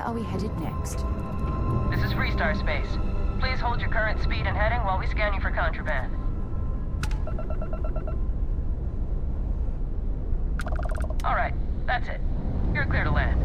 are we headed next? This is Freestar Space. Please hold your current speed and heading while we scan you for contraband. Alright, that's it. You're clear to land.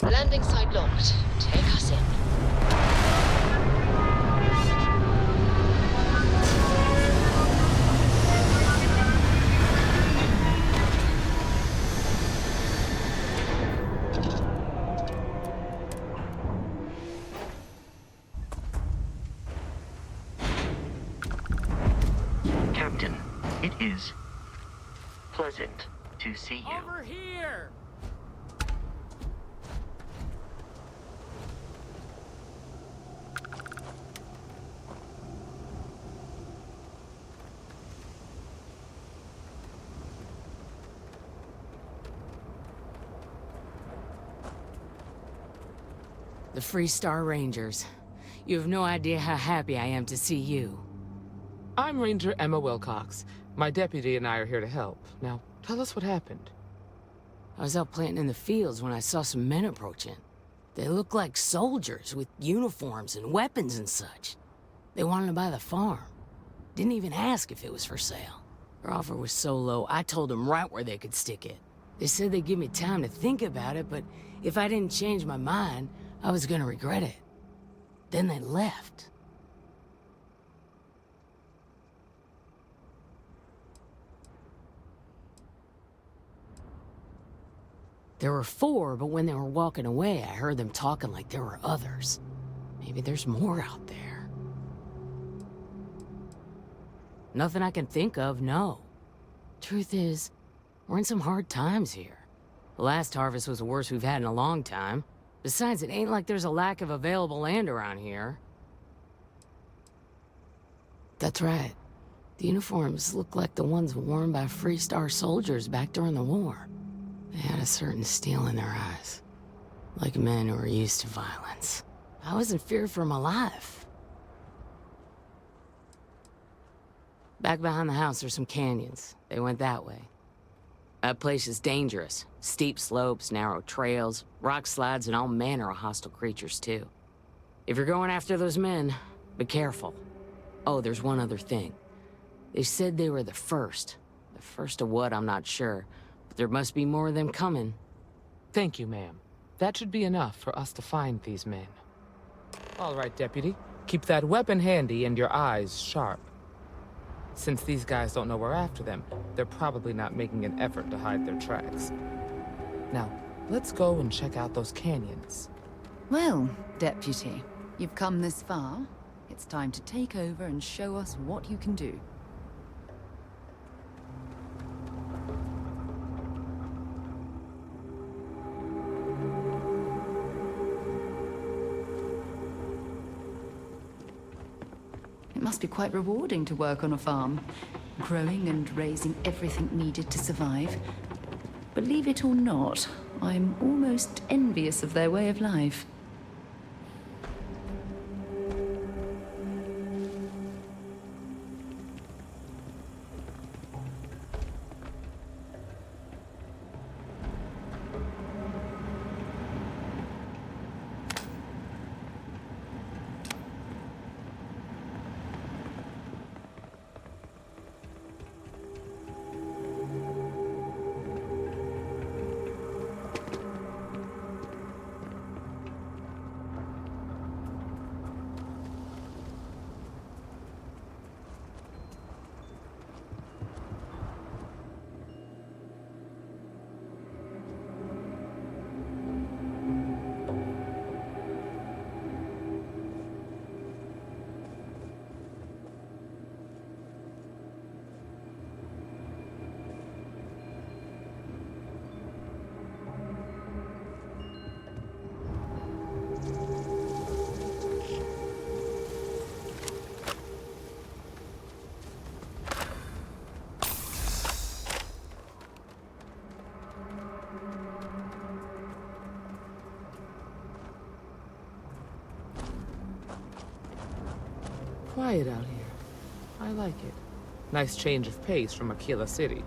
Landing site locked. Take us in. Captain, it is pleasant to see you. Over here! The Freestar Rangers. You have no idea how happy I am to see you. I'm Ranger Emma Wilcox. My deputy and I are here to help. Now, tell us what happened. I was out planting in the fields when I saw some men approaching. They looked like soldiers with uniforms and weapons and such. They wanted to buy the farm. Didn't even ask if it was for sale. Their offer was so low, I told them right where they could stick it. They said they'd give me time to think about it, but if I didn't change my mind, I was gonna regret it. Then they left. There were 4, but when they were walking away, I heard them talking like there were others. Maybe there's more out there. Nothing I can think of, no. Truth is, we're in some hard times here. The last harvest was the worst we've had in a long time. Besides, it ain't like there's a lack of available land around here. That's right. The uniforms look like the ones worn by Freestar soldiers back during the war. They had a certain steel in their eyes. Like men who were used to violence. I was in fear for my life. Back behind the house there's some canyons. They went that way. That place is dangerous. Steep slopes, narrow trails, rock slides, and all manner of hostile creatures, too. If you're going after those men, be careful. Oh, there's one other thing. They said they were the first. The first of what, I'm not sure. But there must be more of them coming. Thank you, ma'am. That should be enough for us to find these men. All right, Deputy. Keep that weapon handy and your eyes sharp. Since these guys don't know we're after them, they're probably not making an effort to hide their tracks. Now, let's go and check out those canyons. Well, Deputy, you've come this far. It's time to take over and show us what you can do. It must be quite rewarding to work on a farm, growing and raising everything needed to survive. Believe it or not, I'm almost envious of their way of life. quiet out here. I like it. Nice change of pace from Aquila City.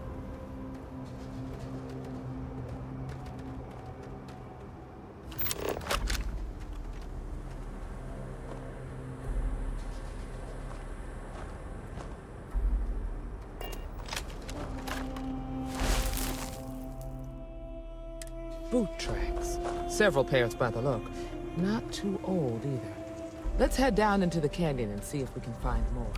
Boot tracks. Several pairs by the look. Not too old either. Let's head down into the canyon and see if we can find more.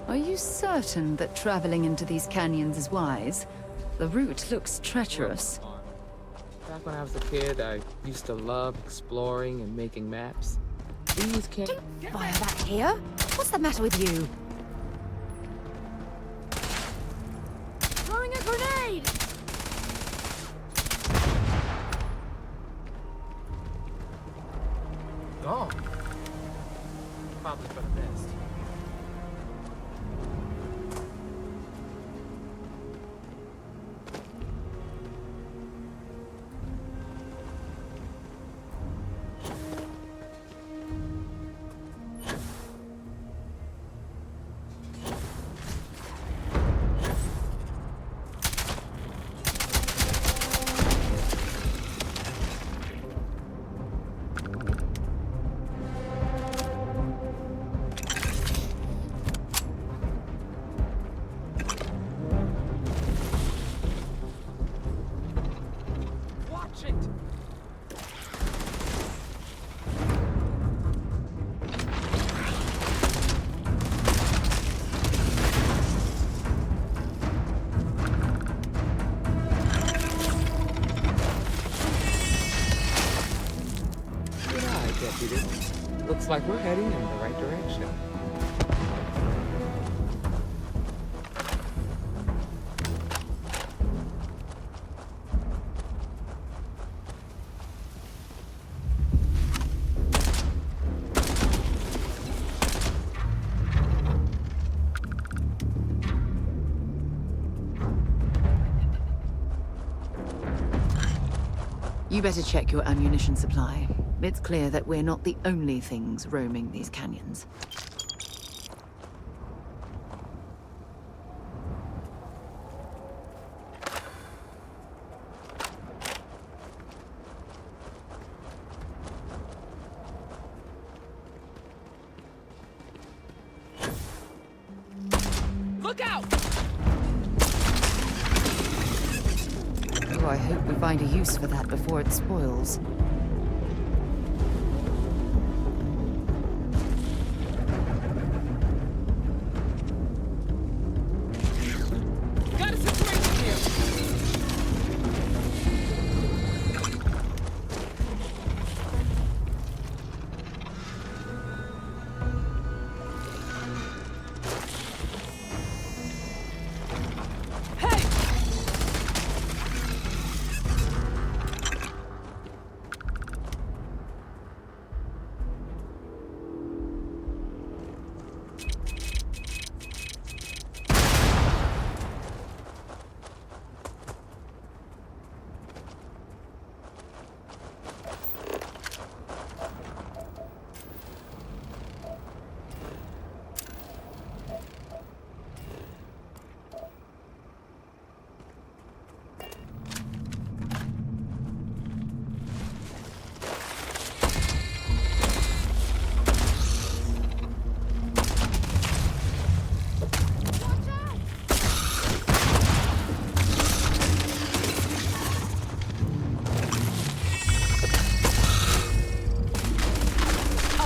Are you certain that traveling into these canyons is wise? The route looks treacherous. Back when I was a kid, I used to love exploring and making maps. These can't Fire back here? What's the matter with you? Throwing a grenade! gone. Probably for the best. Looks like we're heading in the right direction. You better check your ammunition supply. It's clear that we're not the only things roaming these canyons. Look out! Oh, I hope we find a use for that before it spoils.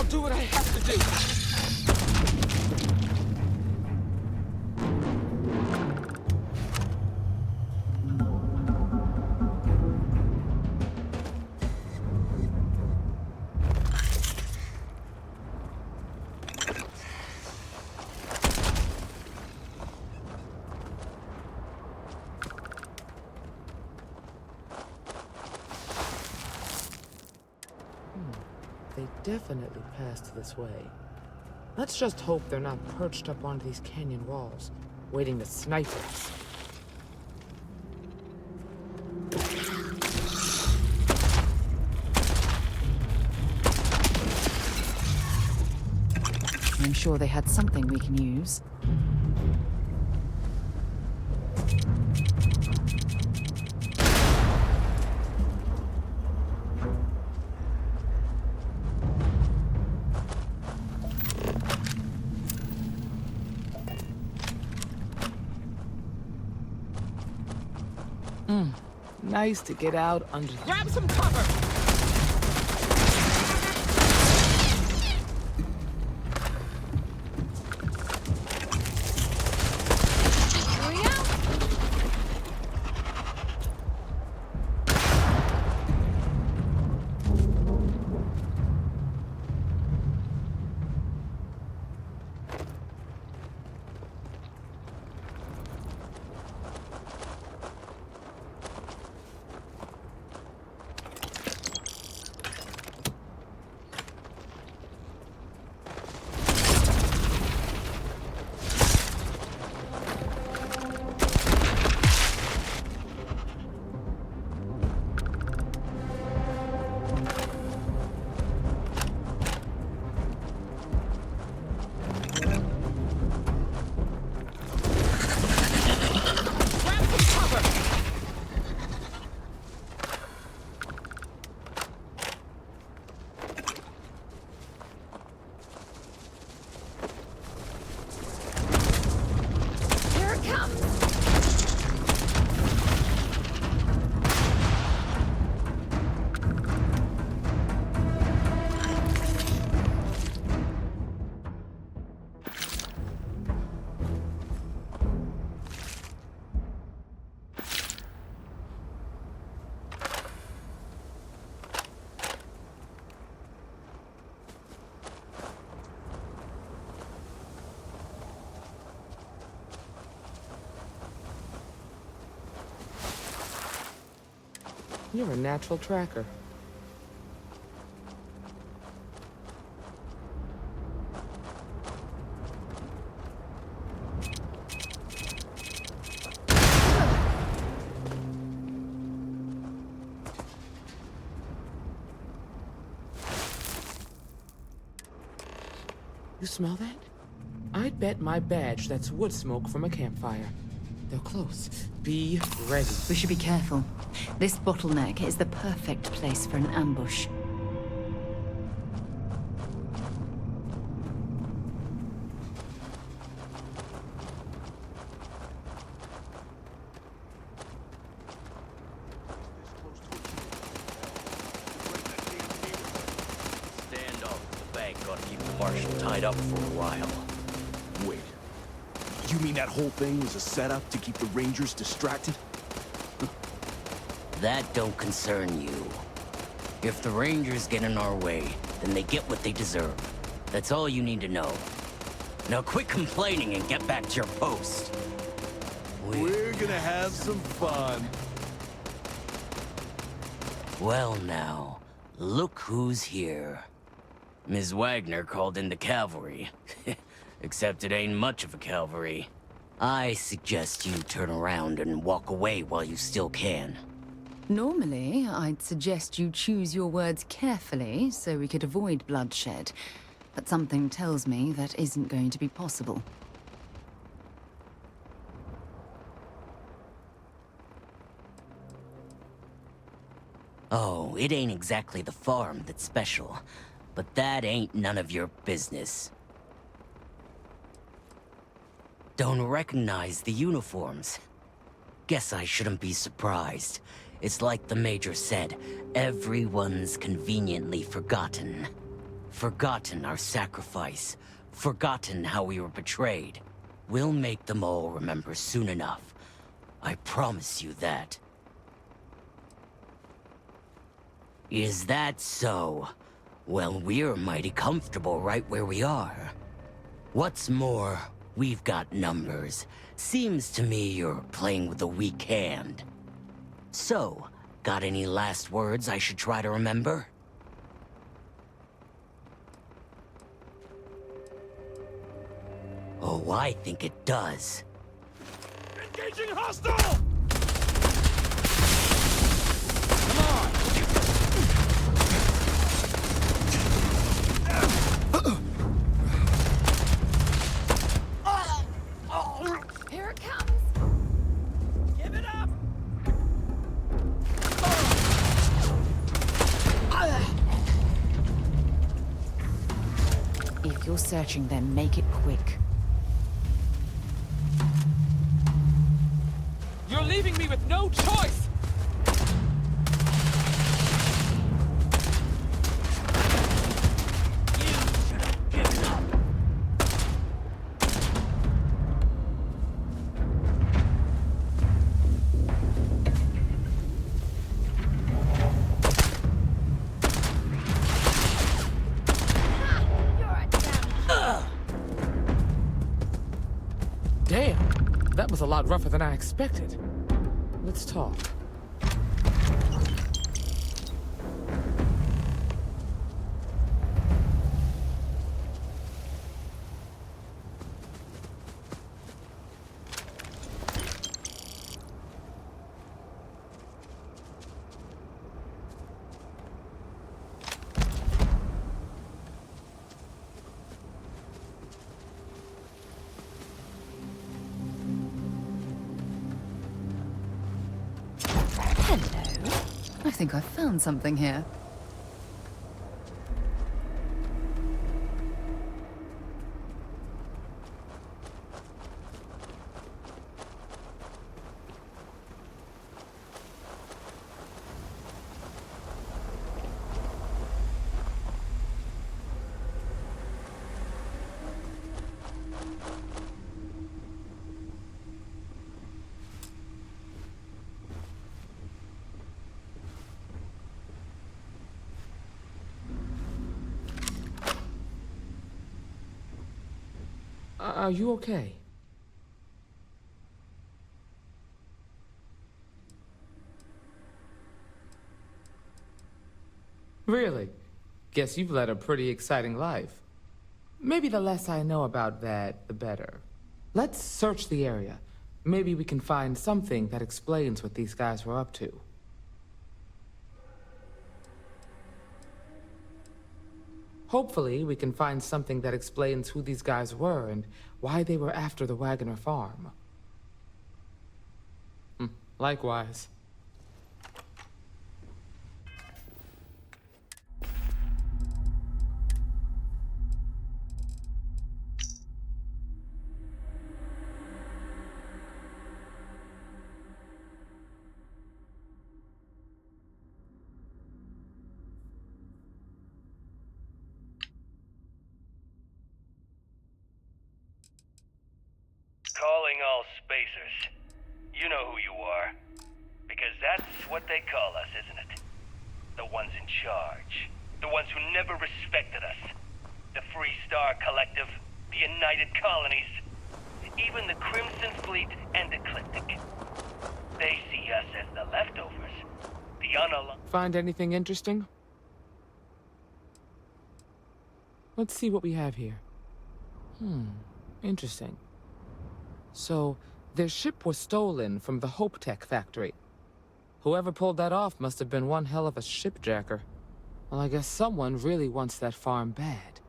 Do what I have to do. They definitely passed this way. Let's just hope they're not perched up on these canyon walls, waiting to snipe us. I'm sure they had something we can use. Nice to get out under. Grab some cover! Hurry out! Here it comes! You're a natural tracker. You smell that? I'd bet my badge that's wood smoke from a campfire. They're close. Be ready. We should be careful. This bottleneck is the perfect place for an ambush. Stand off. The bank ought to keep the marshal tied up for a while. Wait. You mean that whole thing was a setup to keep the Rangers distracted? That don't concern you. If the Rangers get in our way, then they get what they deserve. That's all you need to know. Now quit complaining and get back to your post. We're gonna have some fun. Well now, look who's here. Ms. Wagner called in the cavalry. Except it ain't much of a cavalry. I suggest you turn around and walk away while you still can. Normally, I'd suggest you choose your words carefully so we could avoid bloodshed. But something tells me that isn't going to be possible. Oh, it ain't exactly the farm that's special. But that ain't none of your business. Don't recognize the uniforms. Guess I shouldn't be surprised. It's like the Major said, everyone's conveniently forgotten. Forgotten our sacrifice. Forgotten how we were betrayed. We'll make them all remember soon enough. I promise you that. Is that so? Well, we're mighty comfortable right where we are. What's more, we've got numbers. Seems to me you're playing with a weak hand. So, got any last words I should try to remember? Oh, I think it does. Engaging hostile! Here it comes! Give it up! If you're searching them, make it quick. You're leaving me with no choice! Damn, that was a lot rougher than I expected. Let's talk. Hello. I think I've found something here. Are you okay? Really? Guess you've led a pretty exciting life. Maybe the less I know about that, the better. Let's search the area. Maybe we can find something that explains what these guys were up to. Hopefully, we can find something that explains who these guys were and why they were after the Wagoner farm. Likewise. Calling all spacers. You know who you are. Because that's what they call us, isn't it? The ones in charge. The ones who never respected us. The Free Star Collective. The United Colonies. Even the Crimson Fleet and Ecliptic. They see us as the leftovers. The unaligned. Find anything interesting? Let's see what we have here. Interesting. So, their ship was stolen from the Hope Tech factory. Whoever pulled that off must have been one hell of a shipjacker. Well, I guess someone really wants that farm bad.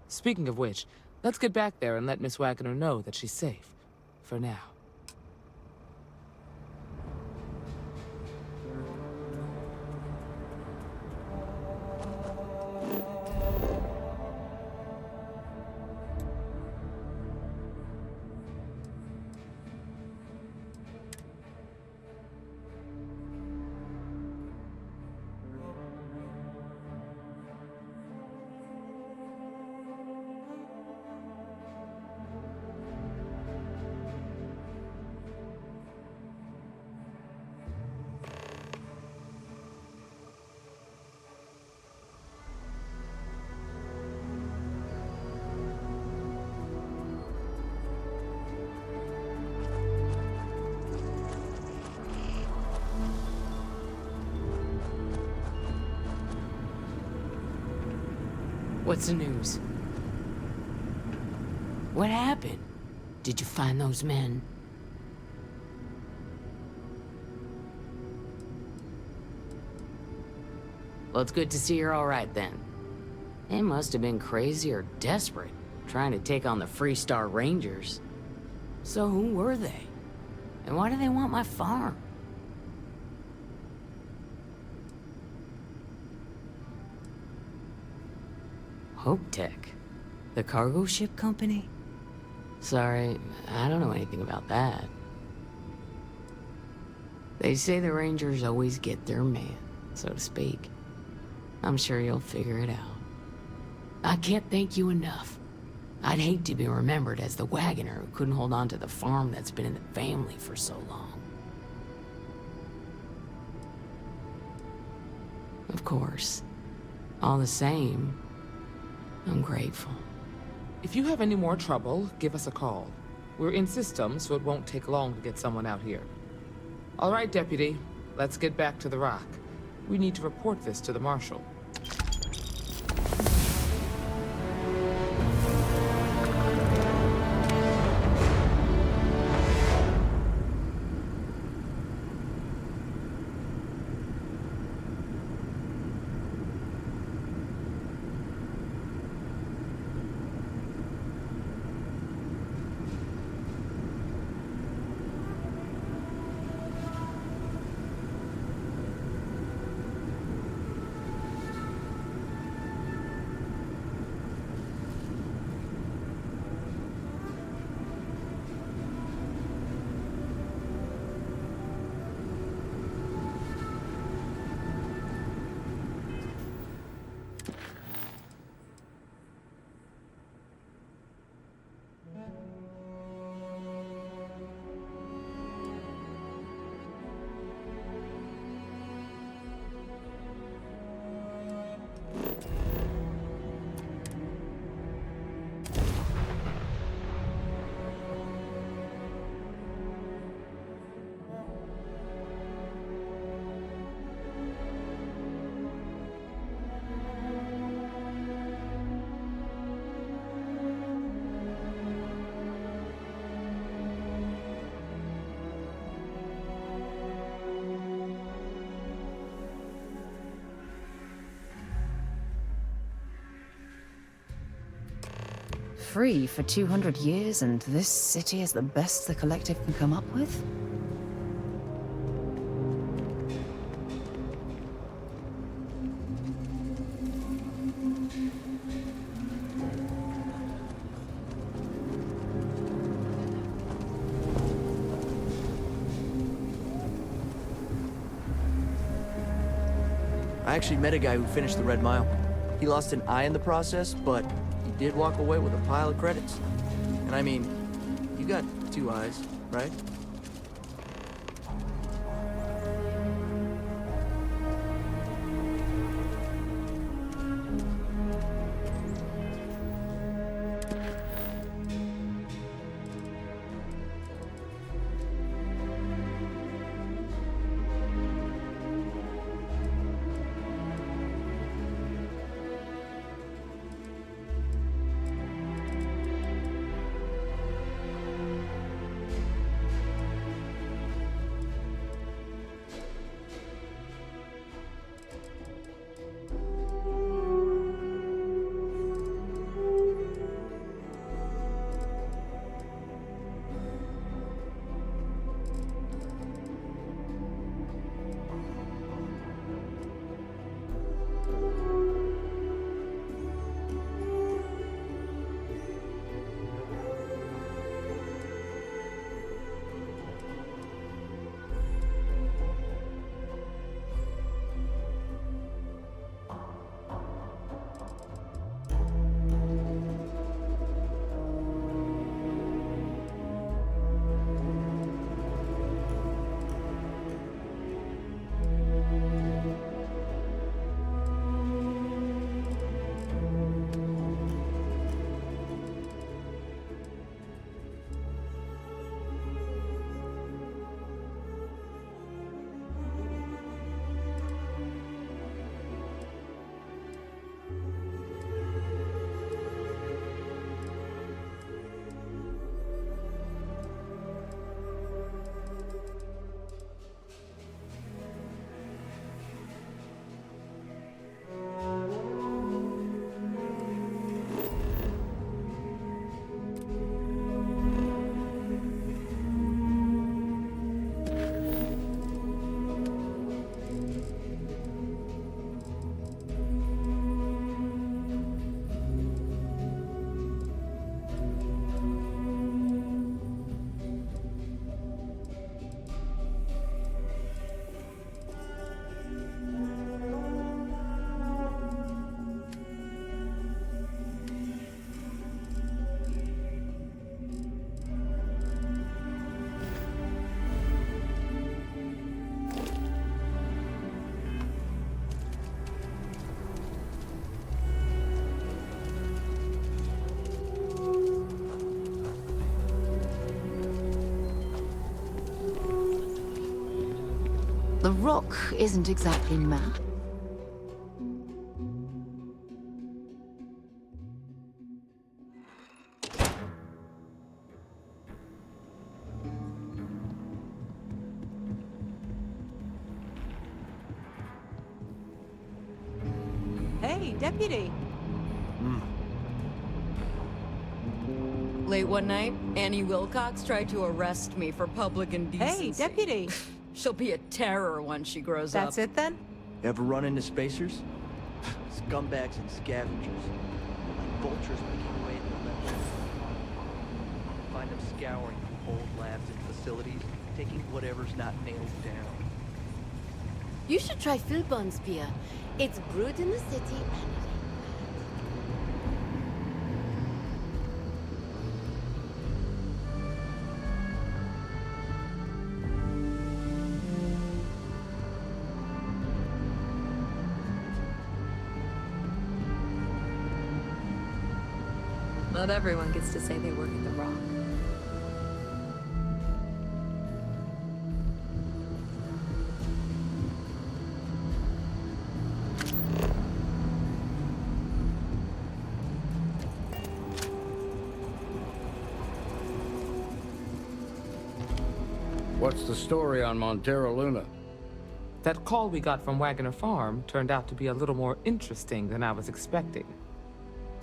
Speaking of which, let's get back there and let Miss Wagoner know that she's safe. For now. What's the news? What happened? Did you find those men? Well, it's good to see you're all right then. They must have been crazy or desperate, trying to take on the Freestar Rangers. So who were they? And why do they want my farm? Hope Tech? The cargo ship company? Sorry, I don't know anything about that. They say the Rangers always get their man, so to speak. I'm sure you'll figure it out. I can't thank you enough. I'd hate to be remembered as the wagoner who couldn't hold on to the farm that's been in the family for so long. Of course. All the same, I'm grateful. If you have any more trouble, give us a call. We're in systems, so it won't take long to get someone out here. All right, Deputy. Let's get back to the rock. We need to report this to the Marshal. Free for 200 years, and this city is the best the Collective can come up with? I actually met a guy who finished the Red Mile. He lost an eye in the process, but he did walk away with a pile of credits. And I mean, you got 2 eyes, right? The rock isn't exactly mapped. Hey, Deputy. Late one night, Annie Wilcox tried to arrest me for public indecency. Hey, Deputy. She'll be a terror once she grows up. That's it then? Ever run into spacers? Scumbags and scavengers. Like vultures making away in the ledge. Find them scouring through old labs and facilities, taking whatever's not nailed down. You should try Philbon's beer. It's brewed in the city and it Not everyone gets to say they work at the Rock. What's the story on Montero Luna? That call we got from Wagoner Farm turned out to be a little more interesting than I was expecting.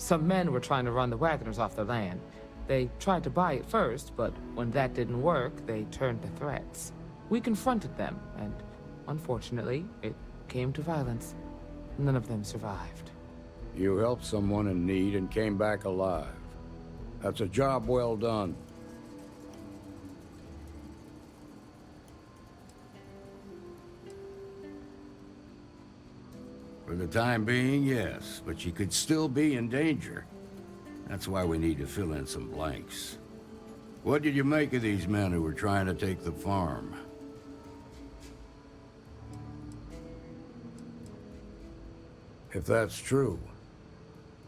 Some men were trying to run the Wagoners off the land. They tried to buy it first, but when that didn't work, they turned to threats. We confronted them, and unfortunately, it came to violence. None of them survived. You helped someone in need and came back alive. That's a job well done. For the time being, yes, but you could still be in danger. That's why we need to fill in some blanks. What did you make of these men who were trying to take the farm? If that's true,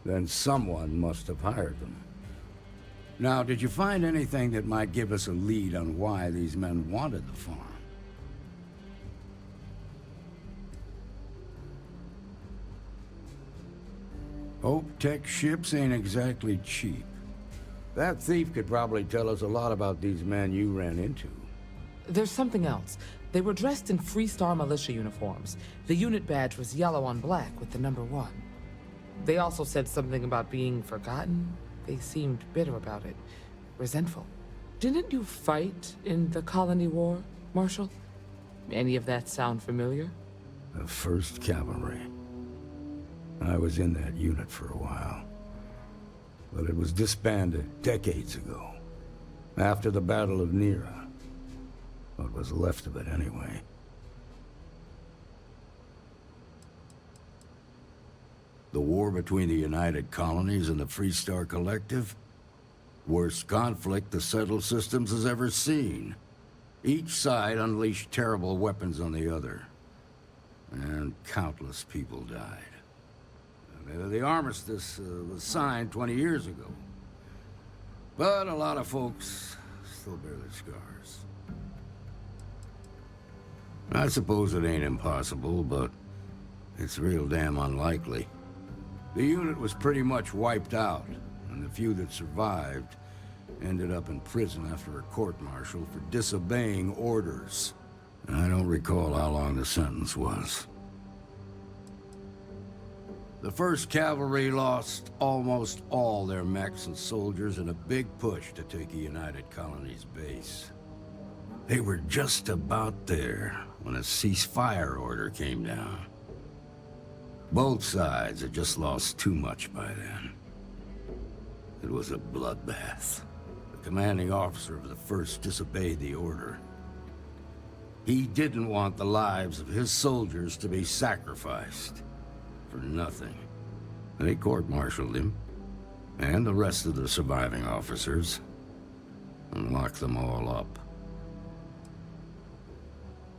then someone must have hired them. Now, did you find anything that might give us a lead on why these men wanted the farm? Hope Tech ships ain't exactly cheap. That thief could probably tell us a lot about these men you ran into. There's something else. They were dressed in Freestar militia uniforms. The unit badge was yellow on black with the number 1. They also said something about being forgotten. They seemed bitter about it, resentful. Didn't you fight in the Colony War, Marshal? Any of that sound familiar? The 1st Cavalry. I was in that unit for a while. But it was disbanded decades ago. After the Battle of Nera. What was left of it, anyway. The war between the United Colonies and the Freestar Collective? Worst conflict the settled systems has ever seen. Each side unleashed terrible weapons on the other. And countless people died. The armistice was signed 20 years ago. But a lot of folks still bear their scars. I suppose it ain't impossible, but it's real damn unlikely. The unit was pretty much wiped out, and the few that survived ended up in prison after a court-martial for disobeying orders. I don't recall how long the sentence was. The 1st Cavalry lost almost all their mechs and soldiers in a big push to take a United Colonies base. They were just about there when a ceasefire order came down. Both sides had just lost too much by then. It was a bloodbath. The commanding officer of the 1st disobeyed the order. He didn't want the lives of his soldiers to be sacrificed. For nothing. They court-martialed him, and the rest of the surviving officers, and locked them all up.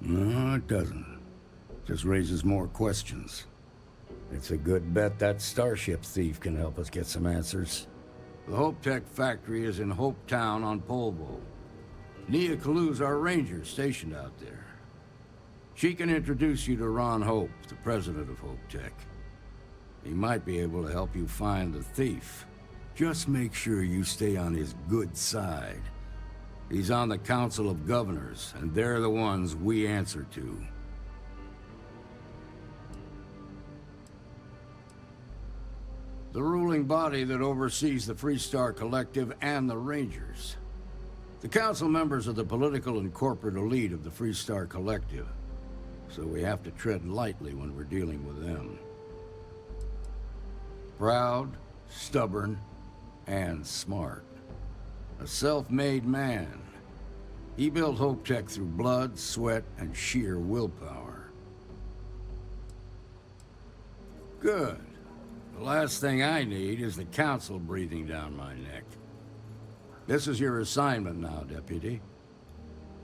No, it doesn't. Just raises more questions. It's a good bet that starship thief can help us get some answers. The Hope Tech factory is in Hope Town on Polvo. Nia Kalu's our ranger stationed out there. She can introduce you to Ron Hope, the president of Hope Tech. He might be able to help you find the thief. Just make sure you stay on his good side. He's on the Council of Governors, and they're the ones we answer to. The ruling body that oversees the Freestar Collective and the Rangers. The council members are the political and corporate elite of the Freestar Collective, so we have to tread lightly when we're dealing with them. Proud, stubborn, and smart. A self-made man. He built Hope Tech through blood, sweat, and sheer willpower. Good. The last thing I need is the council breathing down my neck. This is your assignment now, Deputy.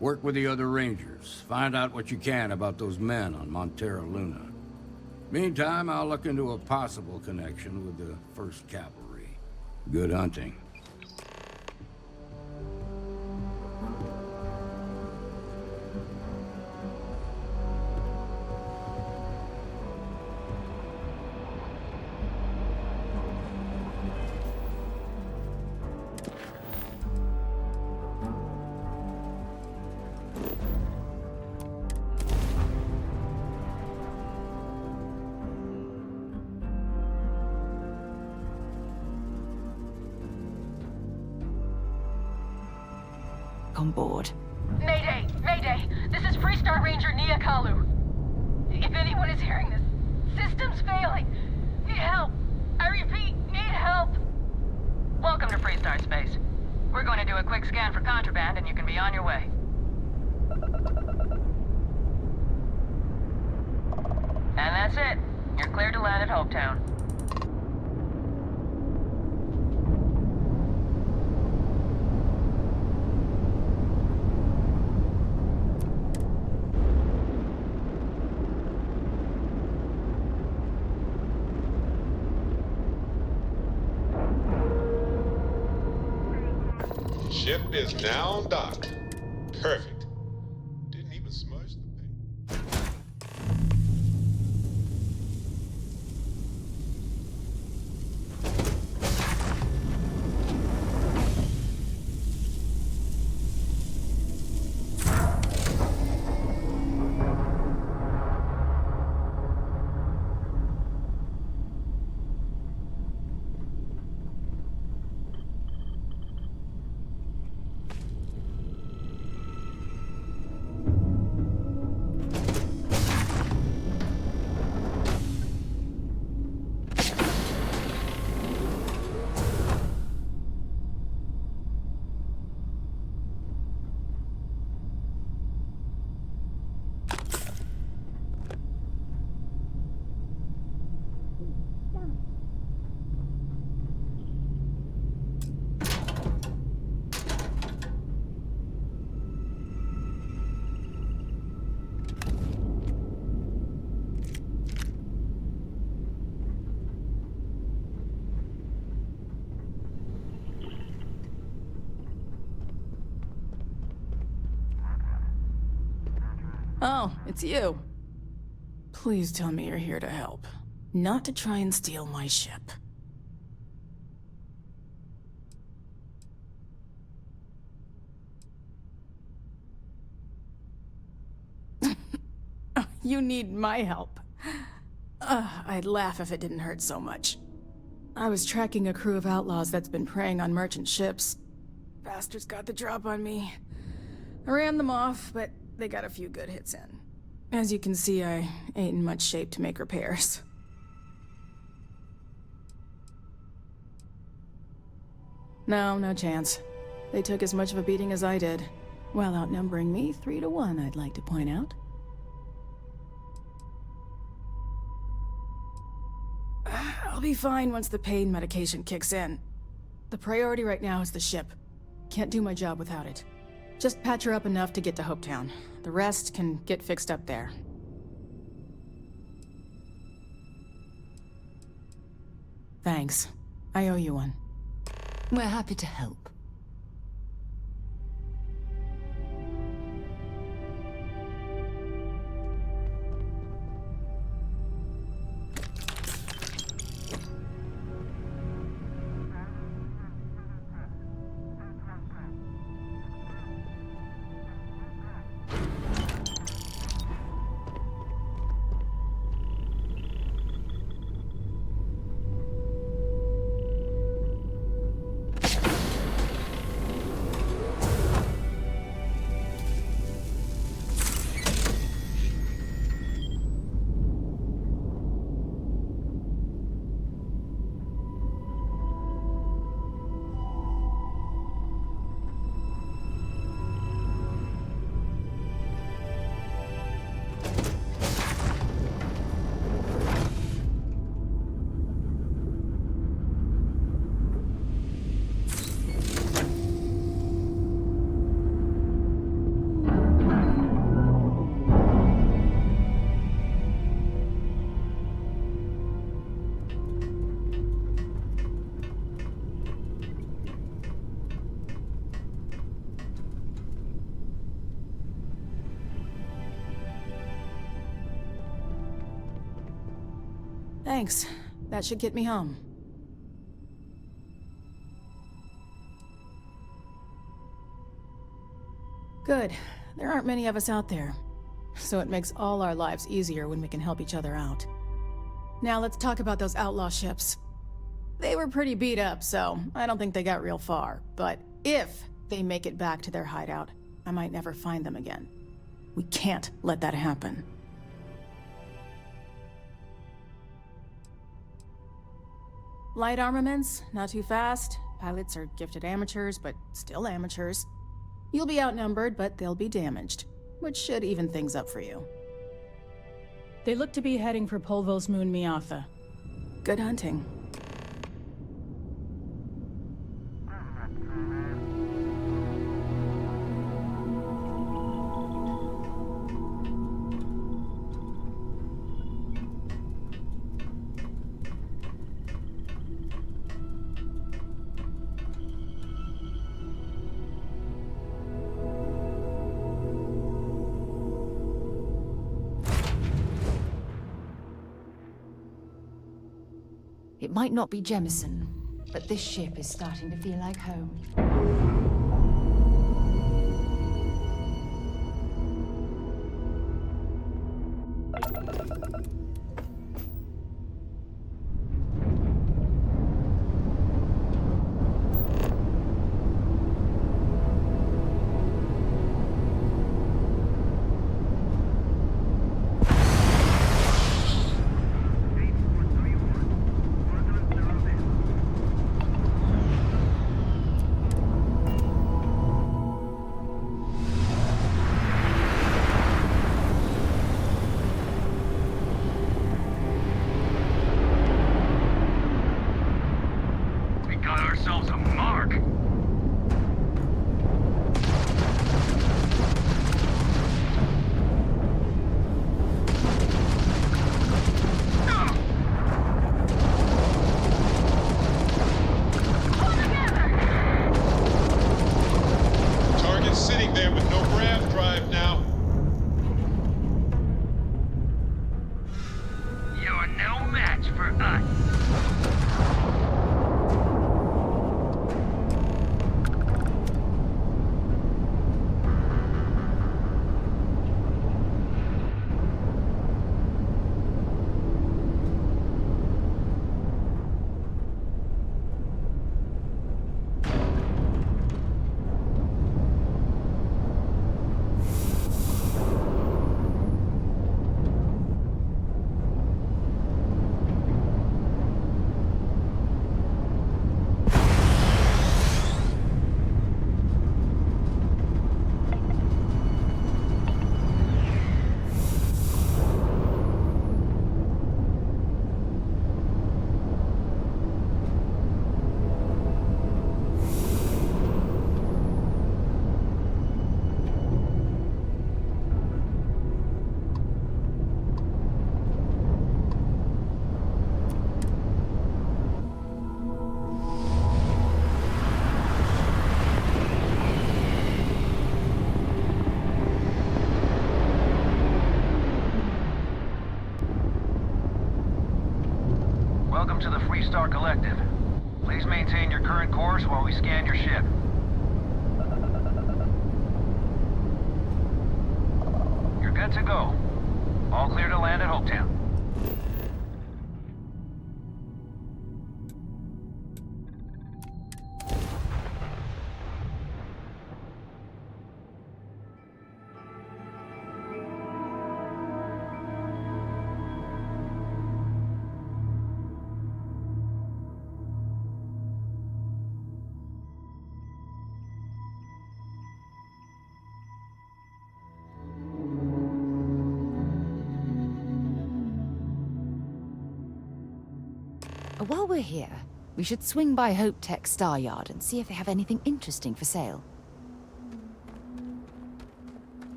Work with the other Rangers. Find out what you can about those men on Montera Luna. Meantime, I'll look into a possible connection with the 1st Cavalry. Good hunting. On board. Mayday! Mayday! This is Freestar Ranger Nia Kalu. If anyone is hearing this, system's failing. Need help. I repeat, need help. Welcome to Freestar Space. We're going to do a quick scan for contraband and you can be on your way. And that's it. You're cleared to land at Hopetown. Ship is now docked. Perfect. Didn't even smudge the paint. Oh, it's you. Please tell me you're here to help, not to try and steal my ship. You need my help. I'd laugh if it didn't hurt so much. I was tracking a crew of outlaws that's been preying on merchant ships. Bastards got the drop on me. I ran them off, but they got a few good hits in. As you can see, I ain't in much shape to make repairs. No chance. They took as much of a beating as I did, while outnumbering me 3 to 1, I'd like to point out. I'll be fine once the pain medication kicks in. The priority right now is the ship. Can't do my job without it. Just patch her up enough to get to Hopetown. The rest can get fixed up there. Thanks. I owe you one. We're happy to help. Thanks. That should get me home. Good. There aren't many of us out there. So it makes all our lives easier when we can help each other out. Now let's talk about those outlaw ships. They were pretty beat up, so I don't think they got real far. But if they make it back to their hideout, I might never find them again. We can't let that happen. Light armaments, not too fast. Pilots are gifted amateurs, but still amateurs. You'll be outnumbered, but they'll be damaged, which should even things up for you. They look to be heading for Polvo's moon Miatha. Good hunting. It might not be Jemison, but this ship is starting to feel like home. Welcome to the Freestar Collective. Please maintain your current course while we scan your ship. You're good to go. All clear to land at Hopetown. While we're here, we should swing by Hope Tech Star Yard and see if they have anything interesting for sale.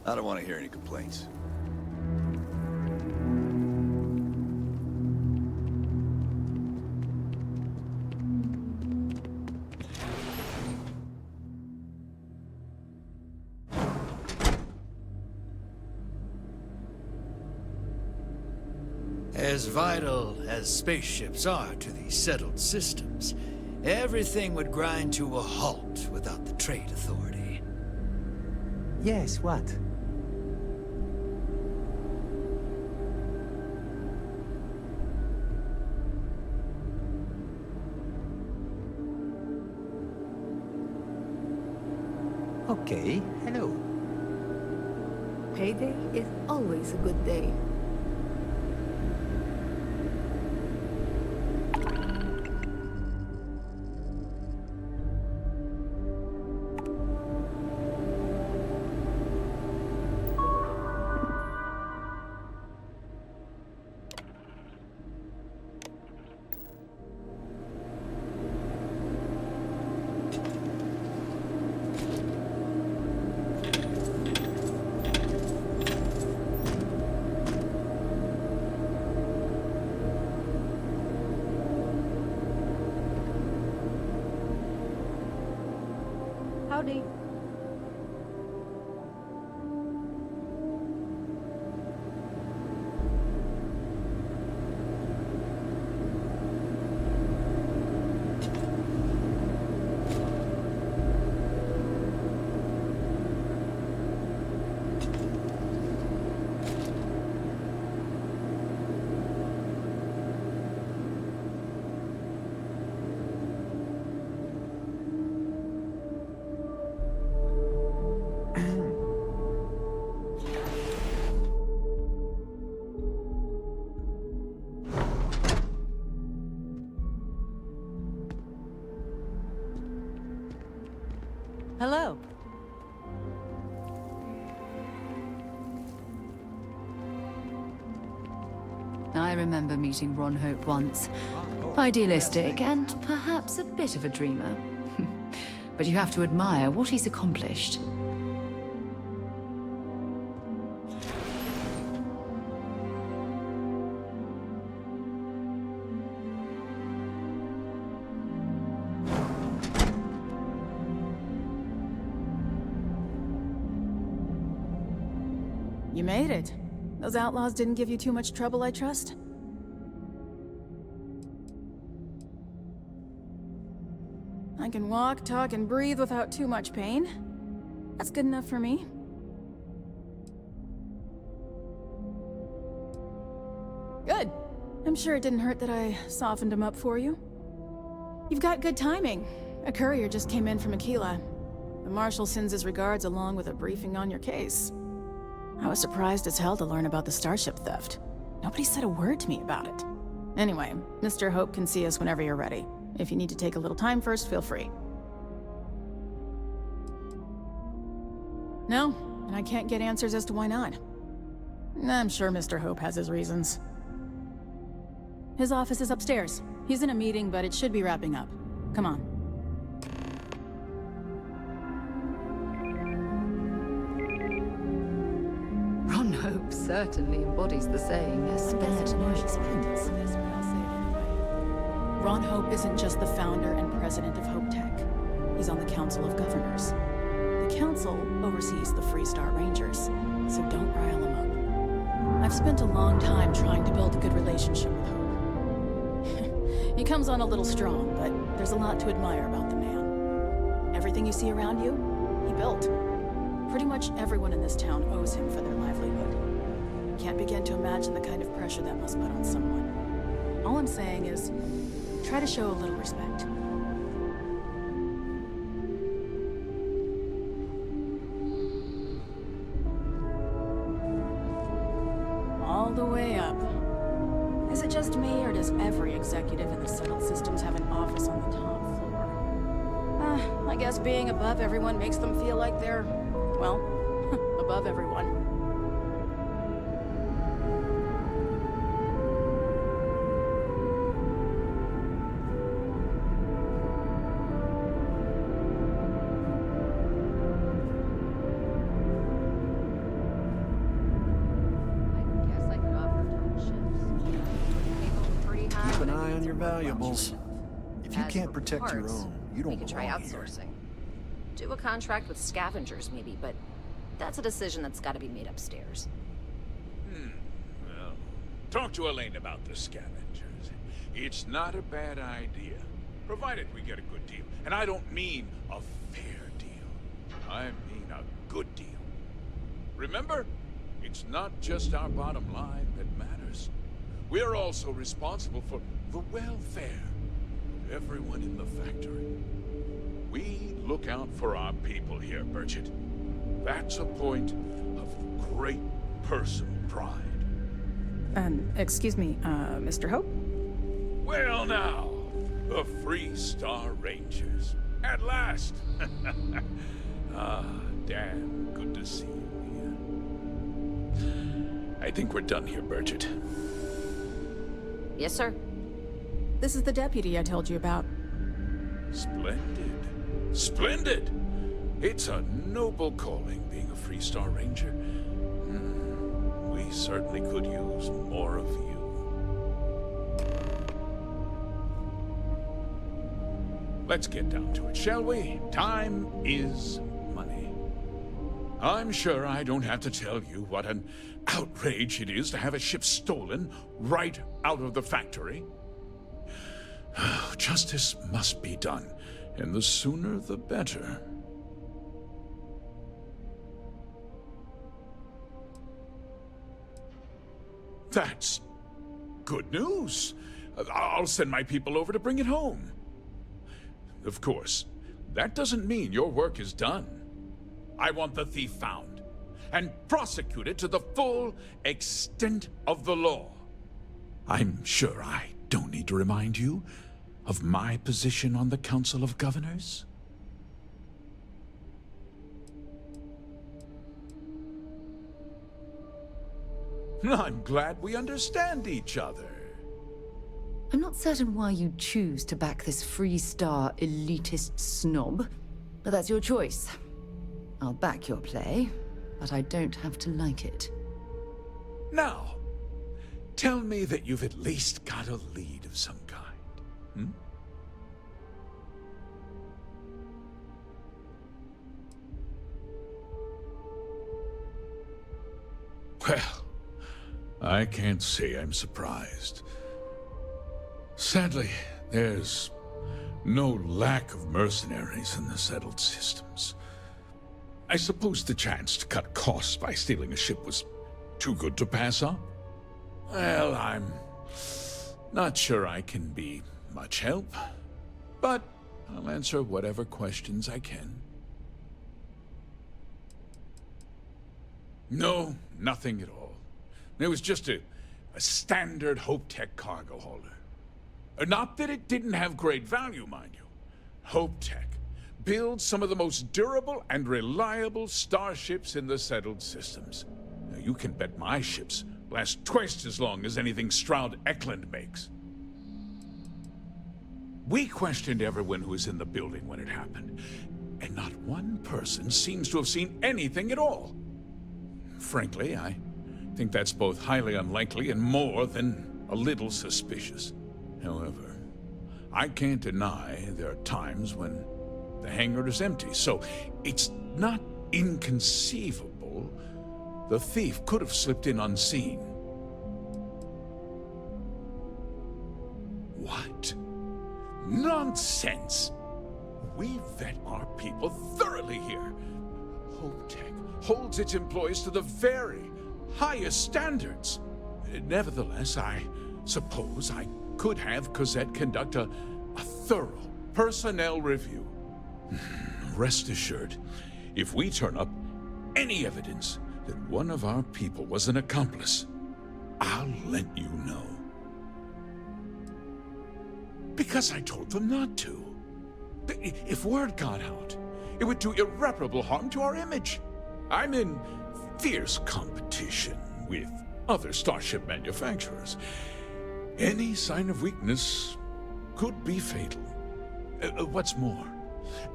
I don't want to hear any complaints. As vital as spaceships are to these settled systems, everything would grind to a halt without the Trade Authority. Yes, what? Okay, hello. Payday is always a good day. Howdy. Hello. I remember meeting Ron Hope once. Idealistic and perhaps a bit of a dreamer. But you have to admire what he's accomplished. You made it. Those outlaws didn't give you too much trouble, I trust? I can walk, talk, and breathe without too much pain. That's good enough for me. Good. I'm sure it didn't hurt that I softened him up for you. You've got good timing. A courier just came in from Aquila. The Marshal sends his regards along with a briefing on your case. I was surprised as hell to learn about the starship theft. Nobody said a word to me about it. Anyway, Mr. Hope can see us whenever you're ready. If you need to take a little time first, feel free. No, and I can't get answers as to why not. I'm sure Mr. Hope has his reasons. His office is upstairs. He's in a meeting, but it should be wrapping up. Come on. Ron Hope certainly embodies the saying, a spared no. Ron Hope isn't just the founder and president of Hope Tech. He's on the Council of Governors. The Council oversees the Freestar Rangers, so don't rile him up. I've spent a long time trying to build a good relationship with Hope. He comes on a little strong, but there's a lot to admire about the man. Everything you see around you, he built. Pretty much everyone in this town owes him for their livelihood. Can't begin to imagine the kind of pressure that must put on someone. All I'm saying is, try to show a little respect. All the way up. Is it just me, or does every executive in the settled systems have an office on the top floor? I guess being above everyone makes them feel like they're, well, above everyone. Keep an eye on your valuables. If you can't protect your own, you don't We could try belong here. outsourcing. Do a contract with scavengers, maybe, but that's a decision that's got to be made upstairs. Well, Talk to Elaine about the scavengers. It's not a bad idea, provided we get a good deal. And I don't mean a fair deal. I mean a good deal. Remember, it's not just our bottom line that matters. We're also responsible for the welfare of everyone in the factory. We look out for our people here, Bridget. That's a point of great personal pride. Excuse me, Mr. Hope? Well now, the Free Star Rangers. At last! Ah, damn good to see you, Mia. I think we're done here, Bridget. Yes, sir. This is the deputy I told you about. Splendid. Splendid! It's a noble calling, being a Free Star Ranger. We certainly could use more of you. Let's get down to it, shall we? Time is money. I'm sure I don't have to tell you what an outrage it is to have a ship stolen right out of the factory. Justice must be done, and the sooner the better. That's good news. I'll send my people over to bring it home. Of course, that doesn't mean your work is done. I want the thief found and prosecuted to the full extent of the law. I'm sure I don't need to remind you of my position on the Council of Governors. I'm glad we understand each other. I'm not certain why you choose to back this Free Star elitist snob, but that's your choice. I'll back your play, but I don't have to like it. Now, tell me that you've at least got a lead of some kind, hmm? Well, I can't say I'm surprised. Sadly, there's no lack of mercenaries in the settled systems. I suppose the chance to cut costs by stealing a ship was too good to pass up? Well, I'm not sure I can be much help, but I'll answer whatever questions I can. No, nothing at all. It was just a standard HopeTech cargo hauler. Not that it didn't have great value, mind you. HopeTech builds some of the most durable and reliable starships in the settled systems. Now, you can bet my ships last twice as long as anything Stroud Eklund makes. We questioned everyone who was in the building when it happened, and not one person seems to have seen anything at all. Frankly, I think that's both highly unlikely and more than a little suspicious. However, I can't deny there are times when the hangar is empty, so it's not inconceivable the thief could have slipped in unseen. What? Nonsense! We vet our people thoroughly here. HopeTech holds its employees to the very highest standards. Nevertheless, I suppose I could have Cosette conduct a thorough personnel review. Rest assured, if we turn up any evidence that one of our people was an accomplice, I'll let you know. Because I told them not to. If word got out, it would do irreparable harm to our image. I'm in fierce competition with other starship manufacturers. Any sign of weakness could be fatal. What's more,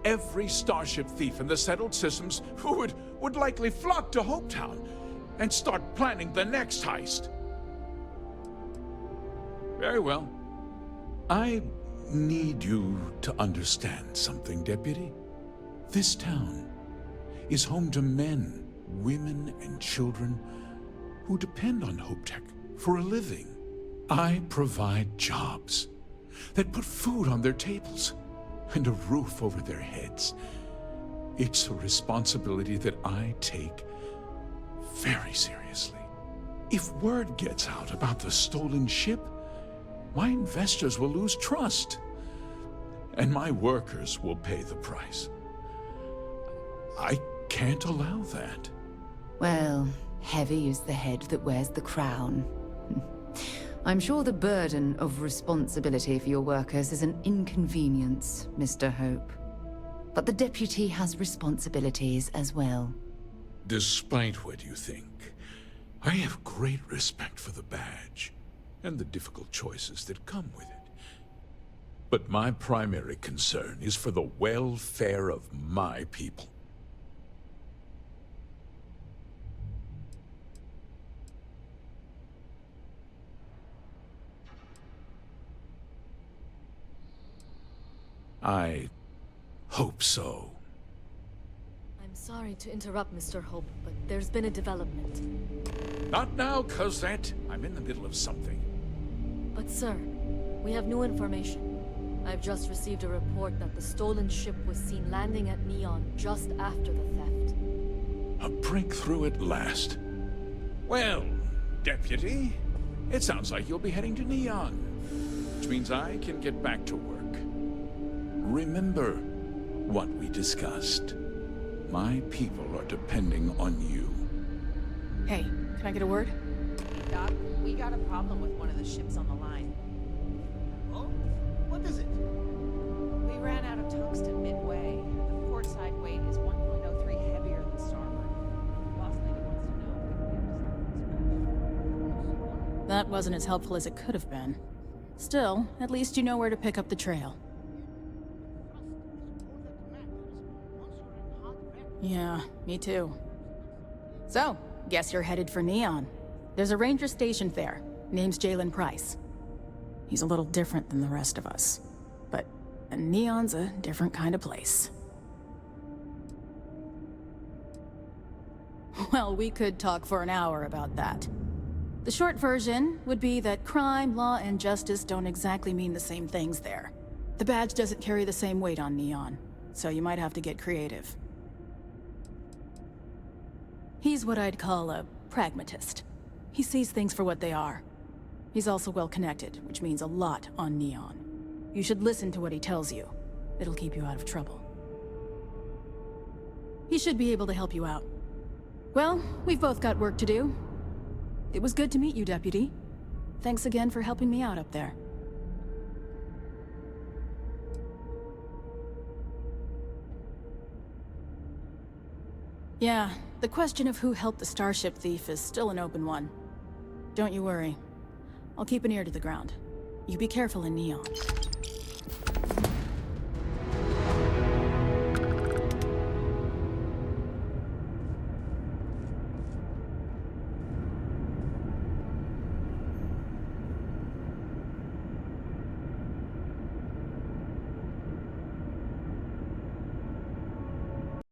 every starship thief in the settled systems would likely flock to Hopetown and start planning the next heist. Very well. I need you to understand something, Deputy. This town is home to men, women, and children who depend on HopeTech For a living, I provide jobs that put food on their tables and a roof over their heads. It's a responsibility that I take very seriously. If word gets out about the stolen ship, my investors will lose trust, and my workers will pay the price. I can't allow that. Well, heavy is the head that wears the crown. I'm sure the burden of responsibility for your workers is an inconvenience, Mr. Hope. But the deputy has responsibilities as well. Despite what you think, I have great respect for the badge and the difficult choices that come with it. But my primary concern is for the welfare of my people. I hope so. I'm sorry to interrupt, Mr. Hope, but there's been a development. Not now, Cosette. I'm in the middle of something. But sir, we have new information. I've just received a report that the stolen ship was seen landing at Neon just after the theft. A breakthrough at last. Well, Deputy, it sounds like you'll be heading to Neon, which means I can get back to work. Remember what we discussed. My people are depending on you. Hey, can I get a word? Hey, Doc, we got a problem with one of the ships on the line. Oh? What is it? We ran out of tungsten midway. The port side weight is 1.03 heavier than starboard. Boss lady wants to know if we can get That wasn't as helpful as it could have been. Still, at least you know where to pick up the trail. Yeah, me too. So, guess you're headed for Neon. There's a ranger stationed there. Name's Jalen Price. He's a little different than the rest of us. But Neon's a different kind of place. Well, we could talk for an hour about that. The short version would be that crime, law, and justice don't exactly mean the same things there. The badge doesn't carry the same weight on Neon, so you might have to get creative. He's what I'd call a pragmatist. He sees things for what they are. He's also well-connected, which means a lot on Neon. You should listen to what he tells you. It'll keep you out of trouble. He should be able to help you out. Well, we've both got work to do. It was good to meet you, Deputy. Thanks again for helping me out up there. Yeah, the question of who helped the Starship thief is still an open one. Don't you worry. I'll keep an ear to the ground. You be careful in Neon.